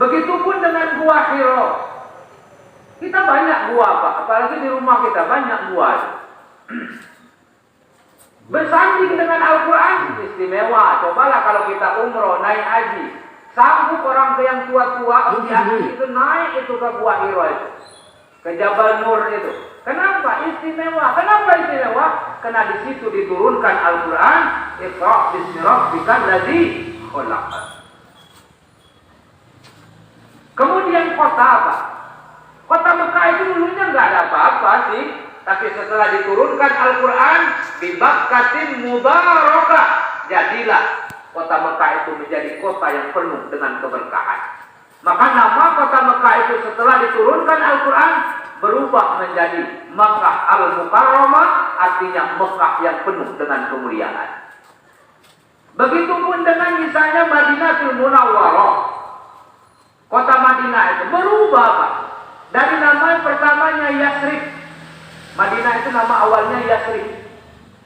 Begitupun dengan gua Hiro. Kita banyak gua, Pak. Apalagi di rumah kita banyak gua. Bersanding dengan Al-Quran istimewa. Cobalah kalau kita umroh, naik haji, sanggup orang yang tua-tua itu naik itu ke gua Hiro itu, ke Jabal Nur itu. Kenapa istimewa? Kenapa istimewa? Karena di situ diturunkan Al-Quran. Iqra bismi rabbikal ladzi khalaq. Kemudian kota apa? Kota Mekah itu dulunya nggak ada apa-apa sih. Tapi setelah diturunkan Al-Quran, bibakatin mubarakah, jadilah kota Mekah itu menjadi kota yang penuh dengan keberkahan. Maka nama kota Mekah itu setelah diturunkan Al-Quran berubah menjadi Makkah Al-Mukarramah, artinya Mekah yang penuh dengan kemuliaan. Begitupun dengan misalnya Madinatul Munawwarah. Kota Madinah itu berubah, Pak. Dari nama pertamanya Yasrib. Madinah itu nama awalnya Yasrib.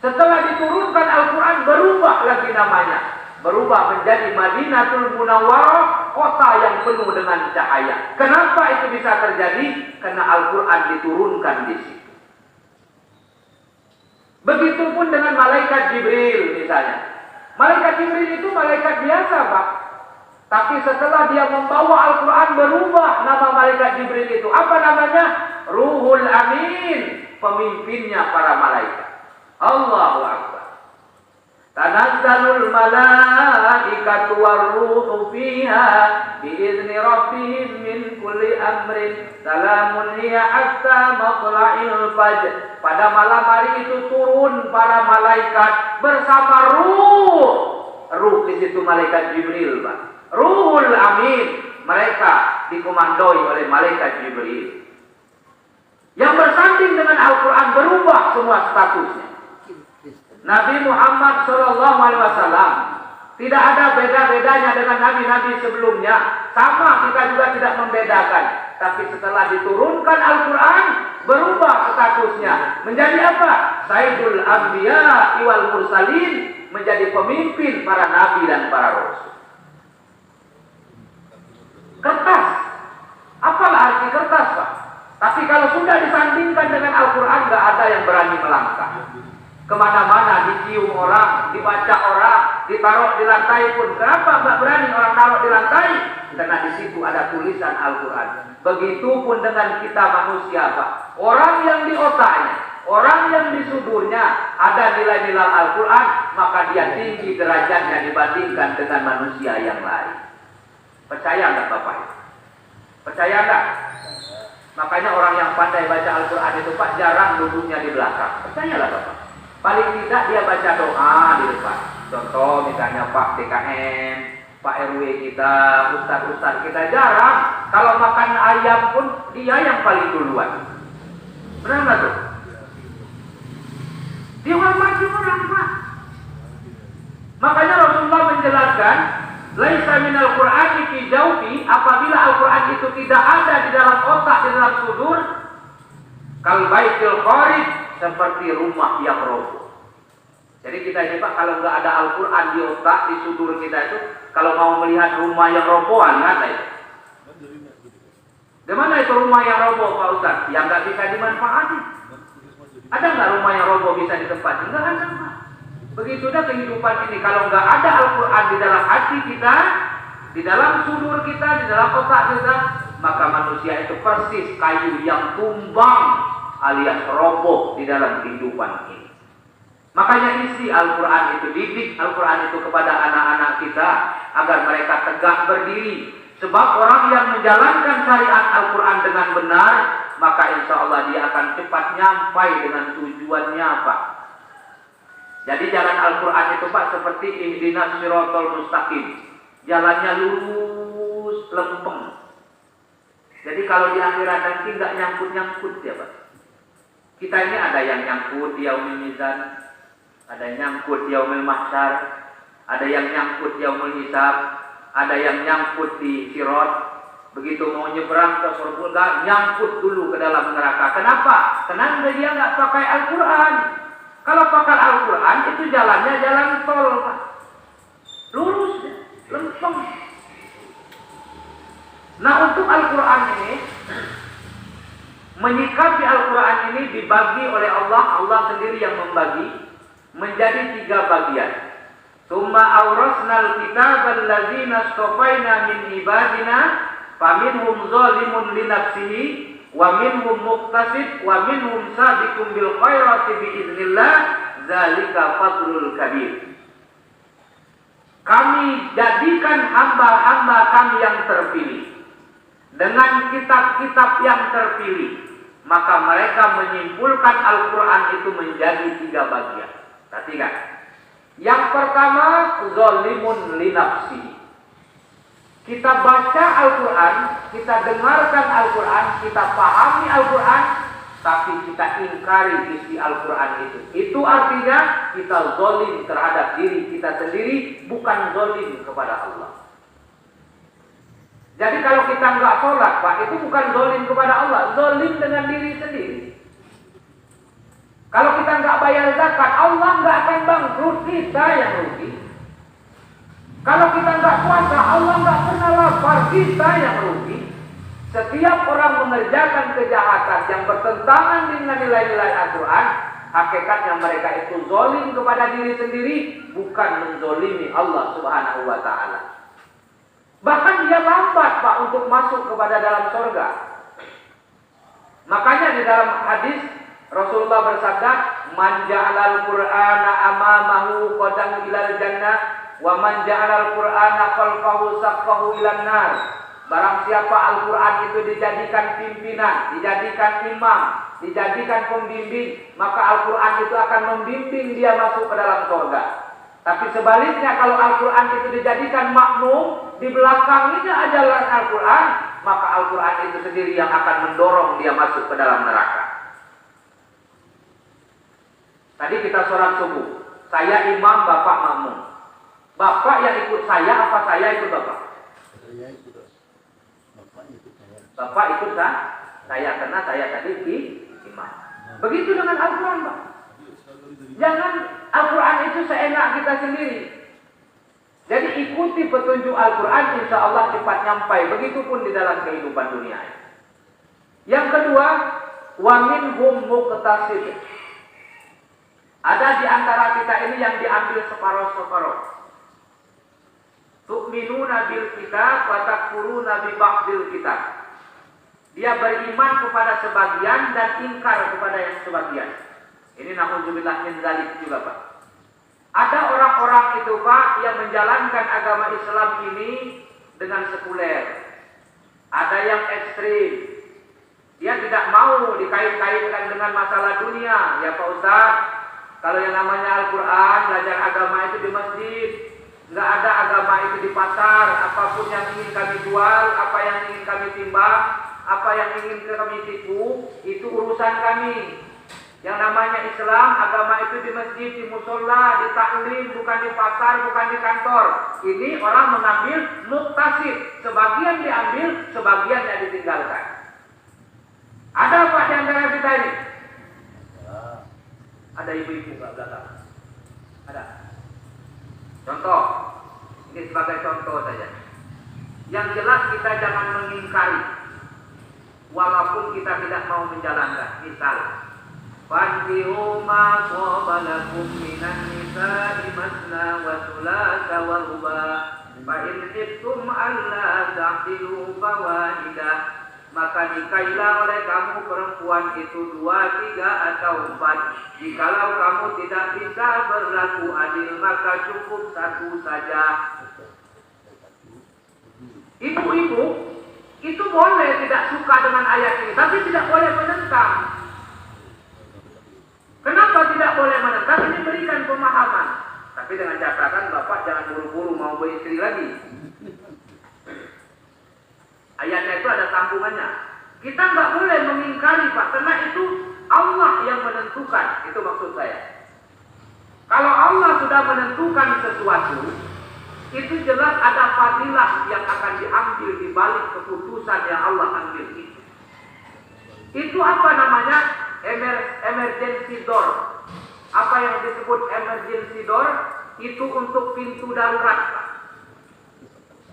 Setelah diturunkan Al-Quran berubah lagi namanya. Berubah menjadi Madinatul Munawwarah, kota yang penuh dengan cahaya. Kenapa itu bisa terjadi? Karena Al-Quran diturunkan di situ. Begitupun dengan malaikat Jibril misalnya. Malaikat Jibril itu malaikat biasa, Pak. Tapi setelah dia membawa Al-Quran berubah nama malaikat Jibril itu. Apa namanya? Ruhul Amin. Pemimpinnya para malaikat. Allahu Akbar. Tanazzalul malaikatu warruhu fiha biizni rabbihim min kulli amrin salamun hiya hatta matla'il fajr. Pada malam hari itu turun para malaikat bersama ruh. Ruh di situ malaikat Jibril, Pak. Ruhul Amin, mereka dikomandoi oleh malaikat Jibril. Yang bersanding dengan Al-Quran berubah semua statusnya. Nabi Muhammad SAW tidak ada beda-bedanya dengan nabi-nabi sebelumnya. Sama, kita juga tidak membedakan. Tapi setelah diturunkan Al-Quran berubah statusnya. Menjadi apa? Sayyidul Anbiya wal Mursalin, menjadi pemimpin para nabi dan para rasul. Kertas. Apalah arti kertas, Pak? Tapi kalau sudah disandingkan dengan Al-Quran, gak ada yang berani melangkah. Kemana-mana dicium orang, dibaca orang, ditaruh di lantai pun. Kenapa gak berani orang taruh di lantai? Karena di situ ada tulisan Al-Quran. Begitupun dengan kita manusia, Pak. Orang yang di otaknya, orang yang di sudurnya ada nilai-nilai Al-Quran, maka dia tinggi derajatnya dibandingkan dengan manusia yang lain. Percaya nggak Bapak? Percaya nggak? Makanya orang yang pandai baca Al-Quran itu, Pak, jarang duduknya di belakang. Percayalah Bapak. Paling tidak dia baca doa di depan. Contoh misalnya Pak DKM, Pak RW kita, Ustadz kita jarang. Kalau makan ayam pun dia yang paling duluan. Benar nggak tuh? Dia hormati orang, Pak. Makanya Rasulullah menjelaskan, laisa minal Qur'ani fi jawfi, apabila Al-Quran itu tidak ada di dalam otak, di dalam sudur, kal baitil kharib, seperti rumah yang roboh. Jadi kita ini, Pak, kalau nggak ada Al-Quran di otak, di sudur kita itu, kalau mau melihat rumah yang robohan, ada itu. Di mana itu rumah yang roboh, Pak Ustaz? Yang nggak bisa dimanfaati. Ada nggak rumah yang roboh bisa ditempati? Nggak ada, Pak. Begitu dah kehidupan ini. Kalau nggak ada Al-Quran di dalam hati kita, di dalam sudur kita, di dalam otak kita, maka manusia itu persis kayu yang tumbang alias roboh di dalam kehidupan ini. Makanya isi Al-Quran itu, didik Al-Quran itu kepada anak-anak kita agar mereka tegak berdiri. Sebab orang yang menjalankan syariat Al-Quran dengan benar, maka insya Allah dia akan cepat nyampai dengan tujuannya, Pak. Jadi jalan Al-Quran itu, Pak, seperti ihdinas siratal mustaqim. Jalannya lurus, lempeng. Jadi kalau di akhirat nanti nggak nyangkut-nyangkut ya, Pak. Kita ini ada yang nyangkut di yaumil mizan, ada yang nyangkut di yaumil mahsyar, ada yang nyangkut di yaumil hisab, ada yang nyangkut di sirat. Begitu mau nyebrang ke surga, nyangkut dulu ke dalam neraka. Kenapa? Karena dia nggak pakai Al-Quran. Kalau pakai Al-Quran itu jalannya jalan tol, Pak. Lurus, lempeng. Nah, untuk Al-Quran ini, menyikapi Al-Quran ini dibagi oleh Allah. Allah sendiri yang membagi menjadi 3 bagian. Tsumma awrasnal kitabal ladzina astafaina min ibadina faminhum zalimun li nafsihi wa minhum muqtasid wa minhum sabiqun bil khairati bi idznillah zalika fadlul kabir. Kami jadikan hamba-hamba kami yang terpilih dengan kitab-kitab yang terpilih, maka mereka menyimpulkan Al-Quran itu menjadi 3 bagian. Perhatikan. Yang pertama, zalimun li nafsi. Kita baca Al-Quran, kita dengarkan Al-Quran, kita pahami Al-Quran, tapi kita ingkari isi Al-Quran itu. Itu artinya kita zalim terhadap diri kita sendiri, bukan zalim kepada Allah. Jadi kalau kita nggak sholat, Pak, itu bukan zalim kepada Allah, zalim dengan diri sendiri. Kalau kita nggak bayar zakat, Allah nggak akan bangkrut, kita yang rugi. Kalau kita nggak puasa, Allah nggak pernah lapar, kita yang rugi. Setiap orang mengerjakan kejahatan yang bertentangan dengan nilai-nilai Al-Quran, hakikatnya mereka itu zalim kepada diri sendiri, bukan menzalimi Allah Subhanahu wa Ta'ala. Bahkan dia lambat, Pak, untuk masuk kepada dalam surga. Makanya di dalam hadis Rasulullah bersabda, "Man ja'alal Qur'ana amamahu qadamu ilal jannah, wa man ja'alal Qur'ana khalfahu saqfahu ilan nar." Barang siapa Al-Quran itu dijadikan pimpinan, dijadikan imam, dijadikan pembimbing, maka Al-Quran itu akan membimbing dia masuk ke dalam surga. Tapi sebaliknya, kalau Al-Quran itu dijadikan makmum, di belakangnya ajaran Al-Quran, maka Al-Quran itu sendiri yang akan mendorong dia masuk ke dalam neraka. Tadi kita sholat subuh, saya imam, bapak makmum. Bapak yang ikut saya, apa saya ikut bapak? Saya ikut. Bapak ikut saya. Bapak ikut saya, karena saya tadi di imam. Begitu dengan Al-Quran, Pak. Jangan Al-Quran itu seenak kita sendiri. Jadi ikuti petunjuk Al-Quran, insya Allah cepat nyampai. Begitupun di dalam kehidupan dunia. Yang kedua, wa minhum muqtasid. Ada di antara kita ini yang diambil separuh-separuh. Tu'minuna bil kitab wa takfuruna bi ba'dil kitab. Dia beriman kepada sebagian dan ingkar kepada yang sebagian. Ini na'udzubillah min dzalik juga, Pak. Ada orang-orang itu, Pak, yang menjalankan agama Islam ini dengan sekuler. Ada yang ekstrim. Dia tidak mau dikait-kaitkan dengan masalah dunia. Ya Pak Ustaz, kalau yang namanya Al-Quran, belajar agama itu di masjid. Nggak ada agama itu di pasar. Apapun yang ingin kami jual, apa yang ingin kami timbang, apa yang ingin kami tipu, itu urusan kami. Yang namanya Islam, agama itu di masjid, di musola, di taklim, bukan di pasar, bukan di kantor. Ini orang mengambil muqtasid. Sebagian diambil, sebagian yang ditinggalkan. Ada apa di antara kita ini? Ada ibu-ibu nggak belakang? Ada. Contoh, ini sebagai contoh saja. Yang jelas kita jangan mengingkari, walaupun kita tidak mau menjalankan. Misal, fankihu ma qaba lakum minan nisa'i masna wa thulatha wa ruba fa in khiftum alla ta'dilu fawahidah. Maka nikahilah oleh kamu perempuan itu 2, 3 atau 4. Jikalau kamu tidak bisa berlaku adil, maka cukup 1 saja. Ibu-ibu itu boleh tidak suka dengan ayat ini, tapi tidak boleh menentang. Kenapa tidak boleh menentang? Ini berikan pemahaman. Tapi dengan catatan Bapak jangan buru-buru mau beristri lagi. Ayatnya itu ada sambungannya. Kita nggak boleh mengingkari, Pak, karena itu Allah yang menentukan. Itu maksud saya. Kalau Allah sudah menentukan sesuatu, itu jelas ada fadilah yang akan diambil di balik keputusan yang Allah ambil itu. Itu apa namanya? Emergency door. Apa yang disebut emergency door? Itu untuk pintu darurat, Pak.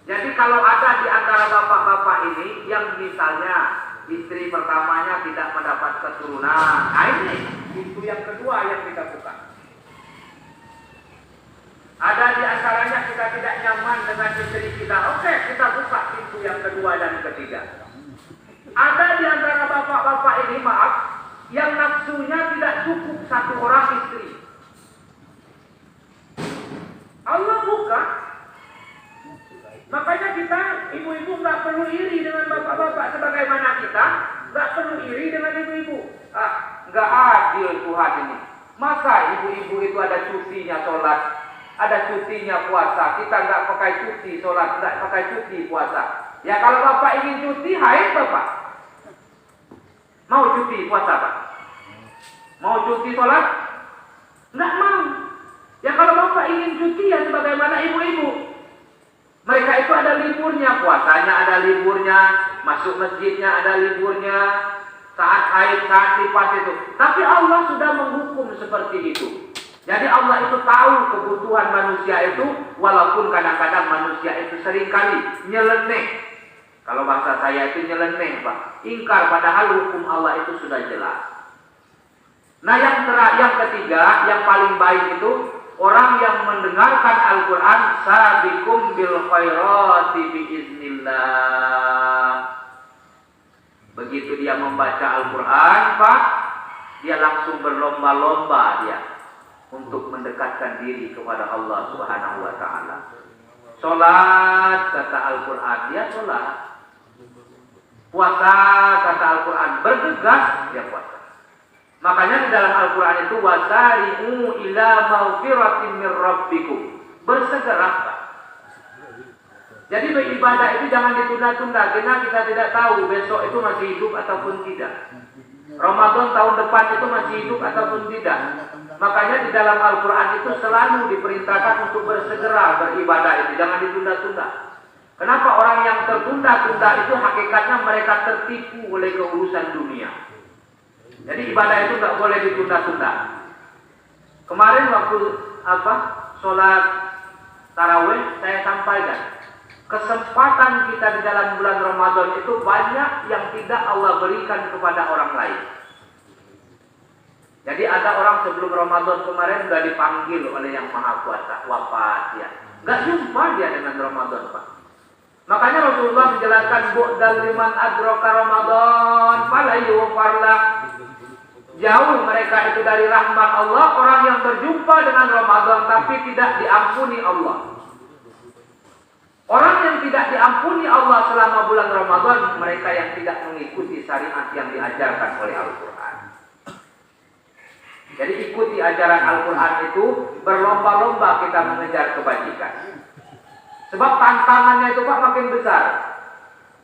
Jadi kalau ada di antara bapak-bapak ini misalnya istri pertamanya tidak mendapat keturunan. Nah ini pintu yang kedua yang kita buka. Ada di antaranya kita tidak nyaman dengan istri kita. Oke, kita buka pintu yang kedua dan ketiga. Ada di antara bapak-bapak ini, maaf, yang nafsunya tidak cukup satu orang istri. Allah buka. Makanya kita, ibu-ibu nggak perlu iri dengan bapak-bapak sebagaimana kita nggak perlu iri dengan ibu-ibu. Nggak adil Tuhan ini. Masa ibu-ibu itu ada cutinya sholat, ada cutinya puasa. Kita nggak pakai cuti sholat, nggak pakai cuti puasa. Ya kalau bapak ingin cuti, haid bapak. Mau cuti puasa pak? Mau cuti sholat? Nggak mau. Ya kalau bapak ingin cuti ya sebagaimana ibu-ibu. Mereka itu ada liburnya, puasanya ada liburnya, masuk masjidnya ada liburnya, saat haid, saat nifas itu. Tapi Allah sudah menghukum seperti itu. Jadi Allah itu tahu kebutuhan manusia itu, walaupun kadang-kadang manusia itu seringkali nyeleneh. Kalau bahasa saya itu nyeleneh, Pak. Ingkar, padahal hukum Allah itu sudah jelas. Nah yang ketiga, yang paling baik itu, orang yang mendengarkan Al-Quran sabiqum bil khairati biiznillah. Begitu dia membaca Al-Quran, Pak, dia langsung berlomba-lomba dia untuk mendekatkan diri kepada Allah Subhanahu wa taala. Salat kata Al-Quran, dia salat. Puasa kata Al-Quran, bergegas dia puasa. Makanya di dalam Al-Quran itu wasari'u ila maghfiratin min rabbikum. Bersegera, Pak. Jadi beribadah itu jangan ditunda-tunda, karena kita tidak tahu besok itu masih hidup ataupun tidak. Ramadan tahun depan itu masih hidup ataupun tidak. Makanya di dalam Al-Quran itu selalu diperintahkan untuk bersegera beribadah itu, jangan ditunda-tunda. Kenapa orang yang tertunda-tunda itu hakikatnya mereka tertipu oleh keurusan dunia. Jadi ibadah itu nggak boleh ditunda-tunda. Kemarin waktu sholat tarawih saya sampaikan, kesempatan kita di dalam bulan Ramadan itu banyak yang tidak Allah berikan kepada orang lain. Jadi ada orang sebelum Ramadan kemarin sudah dipanggil oleh Yang Maha Kuasa, wafat ya. Nggak jumpa dia dengan Ramadan, Pak. Makanya Rasulullah menjelaskan bu'dal liman adraka Ramadan fala yughfarlah. Jauh mereka itu dari rahmat Allah, orang yang berjumpa dengan Ramadan tapi tidak diampuni Allah. Orang yang tidak diampuni Allah selama bulan Ramadan, mereka yang tidak mengikuti syariat yang diajarkan oleh Al-Quran. Jadi ikuti ajaran Al-Quran itu, berlomba-lomba kita mengejar kebajikan. Sebab tantangannya itu Pak makin besar.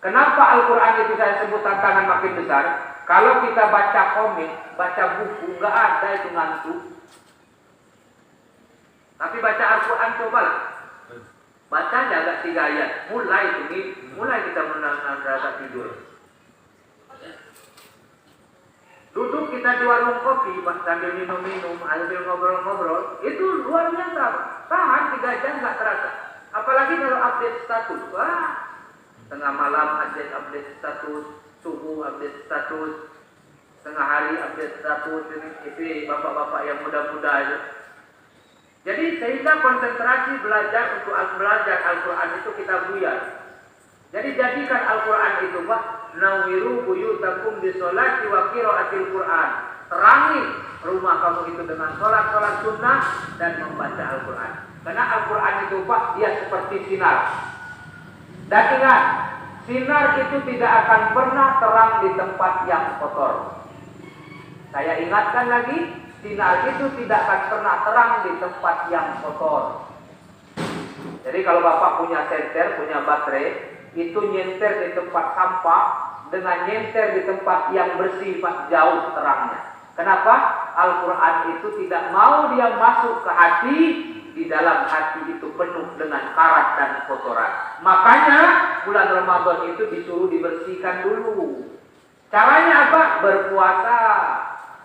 Kenapa Al-Quran itu saya sebut tantangan makin besar? Kalau kita baca komik, baca buku, nggak ada itu ngantuk. Tapi baca Al-Quran cobalah. Baca jaga 3 ayat. Mulai kita merasa tidur. Duduk kita di warung kopi, sambil minum-minum, sambil ngobrol-ngobrol, itu luar biasa. Tahan 3 jam nggak terasa. Apalagi kalau update status. Wah, tengah malam update status. Subuh update status, tengah hari update status, ini bapak-bapak yang muda-muda itu. Jadi sehingga konsentrasi belajar untuk belajar Al-Quran itu kita buyar. Jadi jadikan Al-Quran itu Pak, nawiru buyutakum bisolati wa qiraatil Quran. Terangi rumah kamu itu dengan sholat sunnah dan membaca Al-Quran. Karena Al-Quran itu Pak, dia seperti sinar. Dan ingat, sinar itu tidak akan pernah terang di tempat yang kotor. Saya ingatkan lagi, sinar itu tidak akan pernah terang di tempat yang kotor. Jadi kalau Bapak punya senter, punya baterai, itu nyenter di tempat sampah dengan nyenter di tempat yang bersih, Pak, jauh terangnya. Kenapa? Al-Quran itu tidak mau dia masuk ke hati. Di dalam hati itu penuh dengan karat dan kotoran. Makanya bulan Ramadan itu disuruh dibersihkan dulu. Caranya apa? Berpuasa.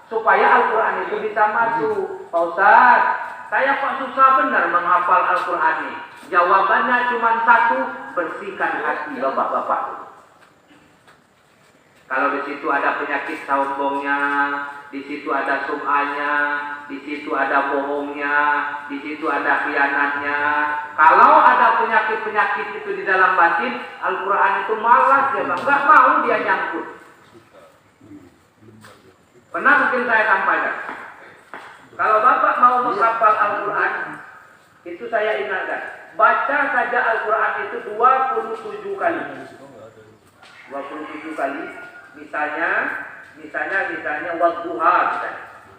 Supaya Al-Quran itu bisa masuk. Pak Ustaz, saya kok susah benar menghafal Al-Quran ini. Jawabannya cuma satu, bersihkan hati Bapak-bapak. Kalau di situ ada penyakit sombongnya, di situ ada sum'ahnya, di situ ada bohongnya, di situ ada khianatnya. Kalau ada penyakit-penyakit itu di dalam batin, Al-Quran itu malas ya bang, nggak mau dia nyangkut. Pernah mungkin saya sampaikan, kalau bapak mau menghafal Al-Quran, itu saya ingatkan, baca saja Al-Quran itu 27 kali. 27 kali. Misalnya wadduha,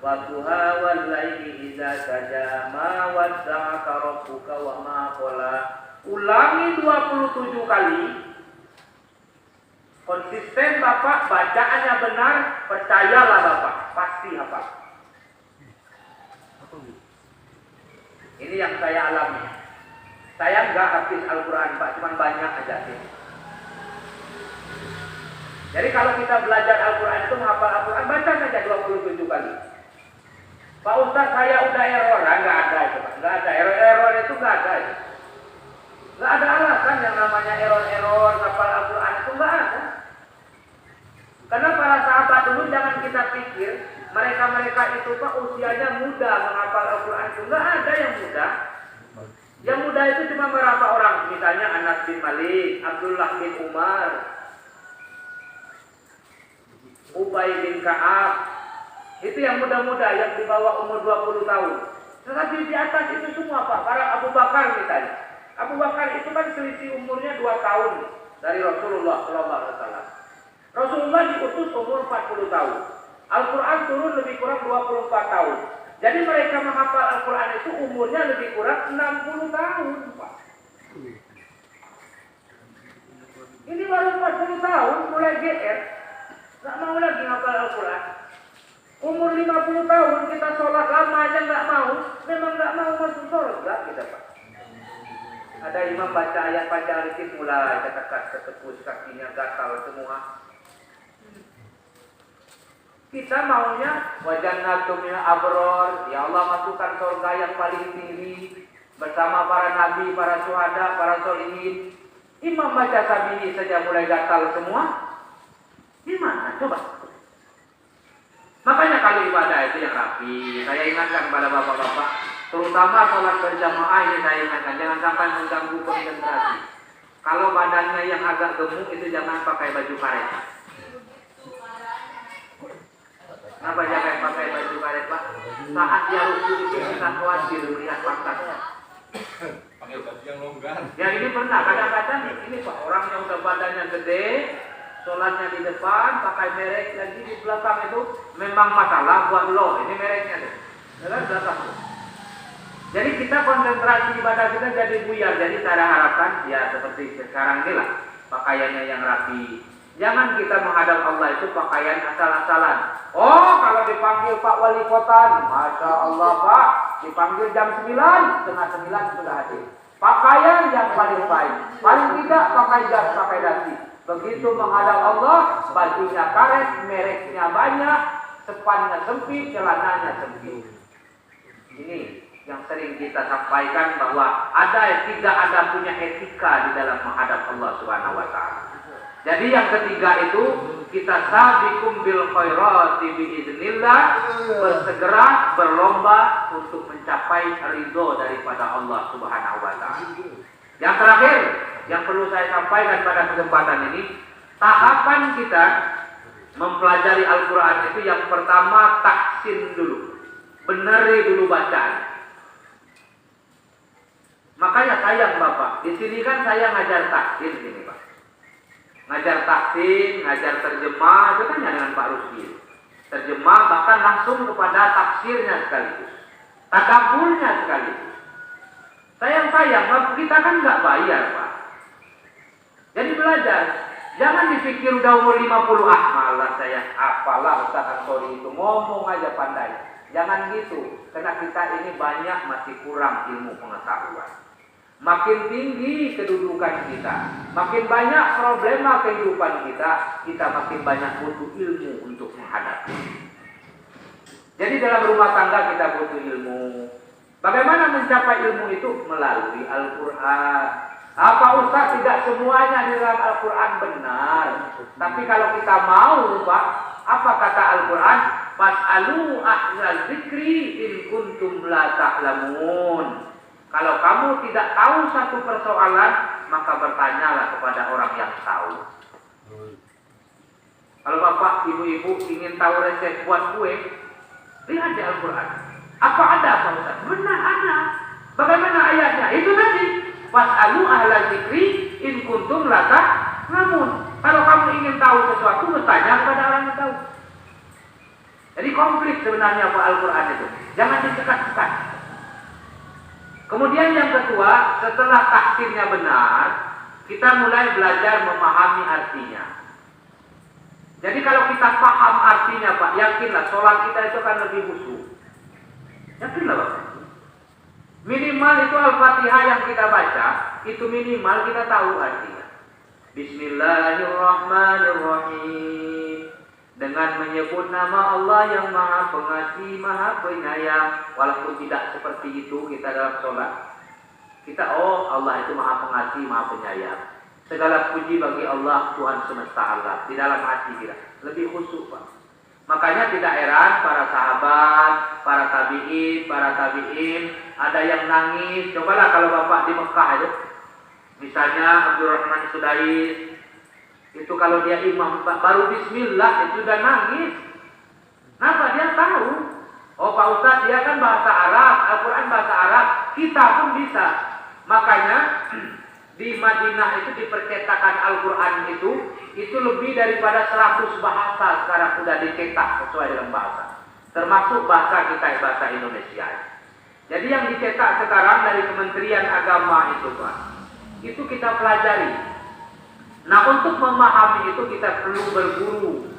wadduha wal laili idza saja ma wadda'aka rabbuka wa ma qala. Ulangi 27 kali. Konsisten bapak, bacaannya benar, percayalah bapak, pasti hafal. Ini yang saya alami. Saya nggak habis Al-Quran pak, cuma banyak aja sih. Jadi kalau kita belajar Al-Quran itu menghafal Al-Quran, baca saja 27 kali. Pak Ustaz, saya udah error. Nggak ada itu Pak. Nggak ada. Error itu nggak ada. Nggak ada alasan yang namanya error hafal Al-Quran itu nggak ada. Karena para sahabat dulu jangan kita pikir mereka itu Pak usianya muda menghafal Al-Quran itu. Nggak ada yang muda. Yang muda itu cuma berapa orang? Misalnya Anas bin Malik, Abdullah bin Umar, Ubay bin Ka'ab, itu yang muda-muda yang di bawah umur 20 tahun. Tetapi di atas itu semua Pak, para Abu Bakar misalnya. Abu Bakar itu kan selisih umurnya 2 tahun dari Rasulullah SAW. Rasulullah diutus umur 40 tahun. Al-Quran turun lebih kurang 24 tahun. Jadi mereka menghafal Al-Quran itu umurnya lebih kurang 60 tahun Pak. Ini baru 40 tahun mulai GR. Nggak mau lagi ngapal Al-Quran. Umur 50 tahun kita sholat lama aja nggak mau. Memang nggak mau masuk surga kita Pak. Ada imam baca ayat panjang dikit mulai ketepus kakinya gatal semua. Kita maunya wajannatumil abror, ya Allah masukkan surga yang paling tinggi bersama para nabi, para syuhada, para sholihin. Imam baca Sabihi saja mulai gatal semua. Gimana? Coba. Makanya kalau ibadah itu yang rapi, saya ingatkan pada bapak-bapak, terutama sholat berjamaah ini saya ingatkan, jangan sampai mengganggu konsentrasi. Kalau badannya yang agak gemuk itu jangan pakai baju karet. Kenapa jangan pakai baju karet Pak? Saat dia ruku itu kita khawatir melihat pantatnya. Pakai baju yang longgar. Ya ini pernah, kadang-kadang ini Pak, orang yang udah badannya gede, sholatnya di depan, pakai merek lagi di belakang itu memang masalah buat lo. Ini mereknya deh. Jelas belakang. Jadi kita konsentrasi ibadah kita jadi buyar. Jadi saya harapkan ya seperti sekarang ini lah, pakaiannya yang rapi. Jangan kita menghadap Allah itu pakaian asal-asalan. Oh, kalau dipanggil Pak Wali Kota, Masya Allah Pak, dipanggil jam 9, setengah 9 sudah hadir. Pakaian yang paling baik. Paling tidak pakai jas, pakai dasi. Begitu menghadap Allah, bajunya karet, mereknya banyak, sepannya sempit, celananya sempit. Ini yang sering kita sampaikan bahwa tidak ada punya etika di dalam menghadap Allah Subhanahu wa taala. Jadi yang ketiga itu kita sabiqum bil khairati biiznillah, bersegera berlomba untuk mencapai ridho daripada Allah Subhanahu wa taala. Yang terakhir yang perlu saya sampaikan pada kesempatan ini, tahapan kita mempelajari Al-Quran itu yang pertama tahsin dulu, beneri dulu bacaan. Makanya sayang Bapak, di sini kan saya ngajar tahsin sini Pak, ngajar tahsin, ngajar terjemah, itu kan dengan Pak Rusdi. Terjemah bahkan langsung kepada tafsirnya sekaligus, tadaburnya sekaligus. Sayang, kita kan nggak bayar Pak. Jadi belajar, jangan dipikir udah umur 50, malah saya apalah Ustaz Ansori itu, ngomong aja pandai. Jangan gitu, karena kita ini banyak masih kurang ilmu pengetahuan. Makin tinggi kedudukan kita, makin banyak problema kehidupan kita makin banyak butuh ilmu untuk menghadapi. Jadi dalam rumah tangga kita butuh ilmu. Bagaimana mencapai ilmu itu? Melalui Al-Quran. Apa Ustaz tidak semuanya di dalam Al-Quran benar? Tapi kalau kita mau, Pak, apa kata Al-Quran? Fas'alu ahlal dzikri in kuntum la ta'lamun. Kalau kamu tidak tahu satu persoalan, maka bertanyalah kepada orang yang tahu. Kalau bapak, ibu-ibu ingin tahu resep buat kue, lihat di Al-Quran. Apa ada, Pak Ustaz? Benar ada. Bagaimana ayatnya? Itu tadi. Was'alu ahla dzikri in kuntum la ta'lamun. Kalau kamu ingin tahu sesuatu, bertanya kepada orang yang tahu. Jadi komplit sebenarnya Pak Al-Quran itu. Jangan disekat-sekat. Kemudian yang kedua, setelah tafsirnya benar, kita mulai belajar memahami artinya. Jadi kalau kita paham artinya, Pak, yakinlah sholat kita itu akan lebih khusyuk. Yakinlah, Pak. Minimal itu Al-Fatihah yang kita baca, itu minimal kita tahu artinya. Bismillahirrahmanirrahim. Dengan menyebut nama Allah yang Maha Pengasih, Maha Penyayang. Walaupun tidak seperti itu kita dalam sholat, kita Allah itu Maha Pengasih, Maha Penyayang. Segala puji bagi Allah, Tuhan semesta alam. Di dalam hati kita lebih khusyuk, Pak. Makanya tidak heran para sahabat, para tabi'in ada yang nangis. Cobalah kalau Bapak di Mekah itu, misalnya Abdurrahman Sudais, itu kalau dia imam baru bismillah itu sudah nangis. Kenapa? Dia tahu. Oh Pak Ustaz, dia kan bahasa Arab, Al-Quran bahasa Arab, kita pun bisa. Makanya di Madinah itu dipercetakan Al-Quran itu lebih daripada 100 bahasa sekarang sudah dicetak sesuai dengan bahasa. Termasuk bahasa kita, bahasa Indonesia. Jadi yang dicetak sekarang dari Kementerian Agama itu, Pak, itu kita pelajari. Nah, untuk memahami itu kita perlu berguru.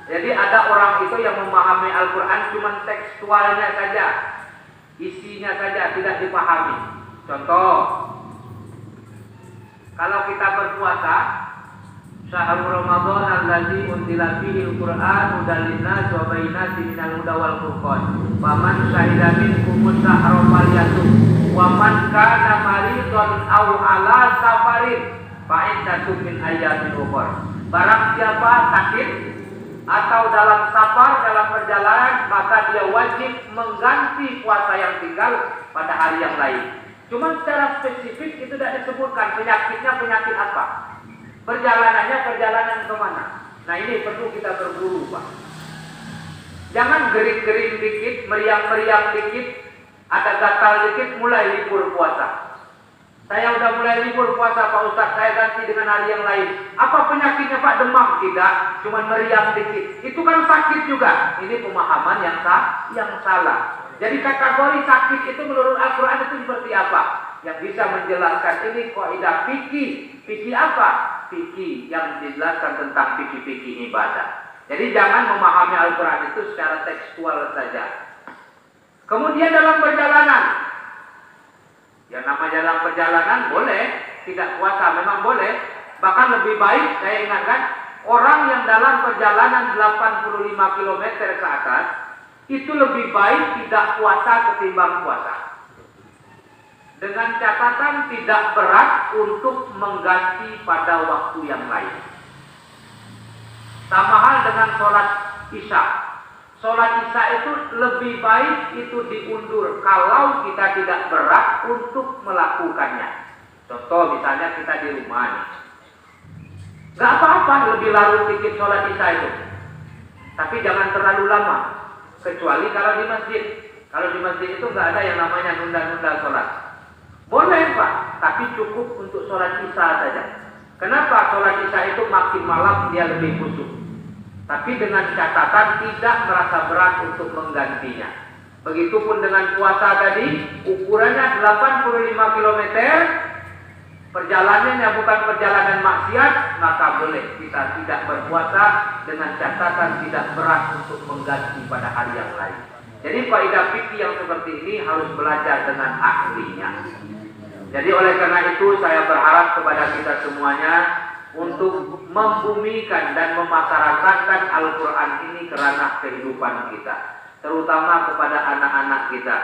Jadi ada orang itu yang memahami Al-Quran cuma tekstualnya saja, isinya saja tidak dipahami. Contoh, kalau kita berpuasa, syahrul Ramadan allazi unzila fihi al-Qur'an hudan lin-nas wa bayyinatin minal huda wal furqan. Wa man syahida minkum syahra falyasum wa man kana maridan aw ala safarin fa iddatun min ayyamin ukhra. Barang siapa sakit atau dalam safar, dalam perjalanan, maka dia wajib mengganti puasa yang tinggal pada hari yang lain. Cuma secara spesifik itu tidak disebutkan penyakitnya penyakit apa, perjalanannya perjalanan kemana. Nah ini perlu kita berburu, Pak. Jangan gering-gering dikit, meriang-meriang dikit, ada gatal dikit, mulai libur puasa. Saya udah mulai libur puasa Pak Ustaz, saya ganti dengan hari yang lain. Apa penyakitnya Pak? Demam? Tidak, cuma meriang dikit. Itu kan sakit juga. Ini pemahaman yang salah. Jadi kategori sakit itu menurut Al-Quran itu seperti apa? Yang bisa menjelaskan ini kaidah fikih. Fikih apa? Fikih yang menjelaskan tentang fikih-fikih ibadah. Jadi jangan memahami Al-Quran itu secara tekstual saja. Kemudian dalam perjalanan, yang namanya dalam perjalanan boleh tidak puasa, memang boleh. Bahkan lebih baik saya ingatkan, orang yang dalam perjalanan 85 km ke atas itu lebih baik tidak puasa ketimbang puasa. Dengan catatan tidak berat untuk mengganti pada waktu yang lain. Sama hal dengan sholat isya. Sholat isya itu lebih baik itu diundur kalau kita tidak berat untuk melakukannya. Contoh misalnya kita di rumah nih. Gak apa-apa lebih larut dikit sholat isya itu. Tapi jangan terlalu lama. Kecuali kalau di masjid. Kalau di masjid itu nggak ada yang namanya nunda-nunda sholat. Boleh Pak, tapi cukup untuk sholat isya saja. Kenapa? Sholat isya itu makin malam dia lebih khusyuk. Tapi dengan catatan tidak merasa berat untuk menggantinya. Begitupun dengan puasa tadi, ukurannya 85 km. Perjalanannya bukan perjalanan maksiat, maka boleh kita tidak berpuasa dengan catatan tidak berat untuk mengganti pada hari yang lain. Jadi kaidah fikih yang seperti ini harus belajar dengan ahlinya. Jadi oleh karena itu saya berharap kepada kita semuanya untuk membumikan dan memasyarakatkan Al-Quran ini ke ranah kehidupan kita, terutama kepada anak-anak kita.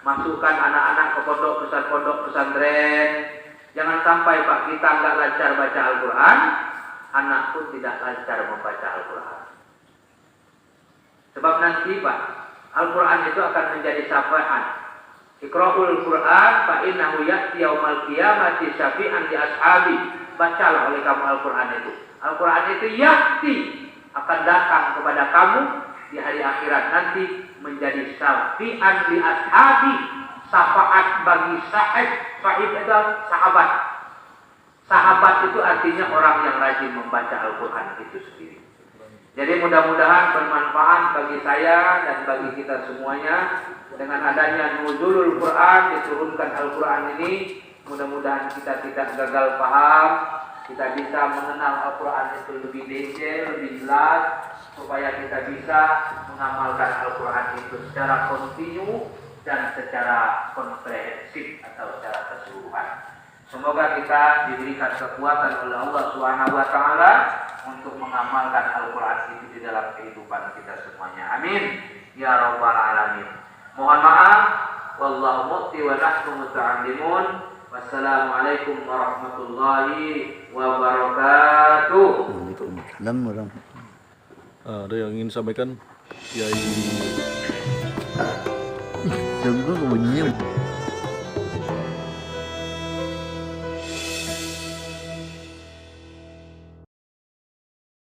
Masukkan anak-anak ke pondok pesantren. Jangan sampai Pak kita nggak lancar baca Al-Quran, anak pun tidak lancar membaca Al-Quran. Sebab nanti Pak, Al-Quran itu akan menjadi syafaat. Iqra'ul Quran fa innahu ya'ti yaumal qiyamati syafi'an li ashabi. Bacalah oleh kamu Al-Quran itu. Al-Quran itu ya'ti, akan datang kepada kamu di hari akhirat nanti menjadi syafi'an li ashabi, syafaat bagi sahib. Sahib itu sahabat. Sahabat itu artinya orang yang rajin membaca Al-Quran itu sendiri. Jadi mudah-mudahan bermanfaat bagi saya dan bagi kita semuanya. Dengan adanya nuzulul Quran, diturunkan Al-Quran ini, mudah-mudahan kita tidak gagal paham, kita bisa mengenal Al-Quran itu lebih detail, lebih jelas, supaya kita bisa mengamalkan Al-Quran itu secara kontinu dan secara komprehensif atau secara keseluruhan. Semoga kita diberikan kekuatan oleh Allah Subhanahu wa taala untuk mengamalkan Al-Quran itu di dalam kehidupan kita semuanya. Amin ya rabbal alamin. Mohon maaf, wallahu mu'ti wa nahnu muta'allimun. Wassalamualaikum warahmatullahi wabarakatuh. Waalaikumsalam warahmatullahi. Ada yang ingin sampaikan, Kiai? Tunggu bunyinya.